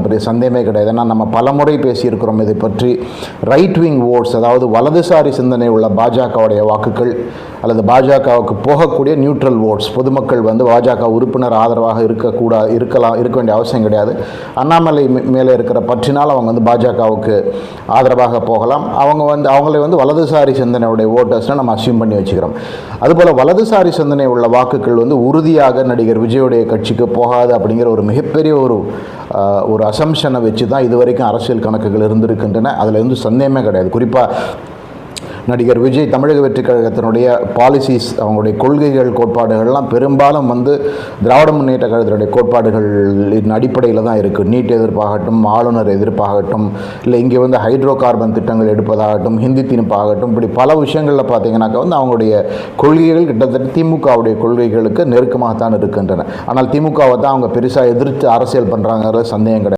பெரிய சந்தேகமே கிடையாது. ஏன்னா நம்ம பலமுறை பேசியிருக்கிறோம் இதை பற்றி. ரைட் விங் ஓட்ஸ், அதாவது வலதுசாரி சிந்தனை உள்ள பாஜகவுடைய வாக்குகள் அல்லது பாஜகவுக்கு போகக்கூடிய நியூட்ரல் ஓட்ஸ், பொதுமக்கள் பாஜக உறுப்பினர் ஆதரவாக இருக்க வேண்டிய அவசியம் கிடையாது. அண்ணாமலை மேலே இருக்கிற பற்றினால் அவங்க பாஜகவுக்கு ஆதரவாக போகலாம். அவங்களை வலதுசாரி சிந்தனையுடைய ஓட்டர்ஸ்னு நம்ம அசியூம் பண்ணி வச்சுக்கிறோம். அதுபோல் வலதுசாரி சிந்தனை உள்ள வாக்குகள் உறுதியாக நடிகர் விஜயோடைய கட்சிக்கு போகாது அப்படிங்கிற ஒரு மிகப்பெரிய ஒரு அசம்ஷனை வச்சு தான் இதுவரைக்கும் அரசியல் கணக்குகள் இருந்திருக்கின்றன. அதில் சந்தேகமே கிடையாது. குறிப்பாக நடிகர் விஜய் தமிழக வெற்றி கழகத்தினுடைய பாலிசிஸ், அவங்களுடைய கொள்கைகள், கோட்பாடுகள்லாம் பெரும்பாலும் திராவிட முன்னேற்ற கழகத்தினுடைய கோட்பாடுகளின் அடிப்படையில் தான் இருக்குது. நீட் எதிர்ப்பாகட்டும், ஆளுநர் எதிர்ப்பாகட்டும், இல்லை இங்கே ஹைட்ரோ கார்பன் திட்டங்கள் எடுப்பதாகட்டும், ஹிந்தி திணிப்பாகட்டும், இப்படி பல விஷயங்களில் பார்த்தீங்கன்னாக்கா அவங்களுடைய கொள்கைகள் கிட்டத்தட்ட திமுகவுடைய கொள்கைகளுக்கு நெருக்கமாகத்தான் இருக்கின்றன. ஆனால் திமுகவை தான் அவங்க பெருசாக எதிர்த்து அரசியல் பண்ணுறாங்கிற சந்தேகம் கிடையாது.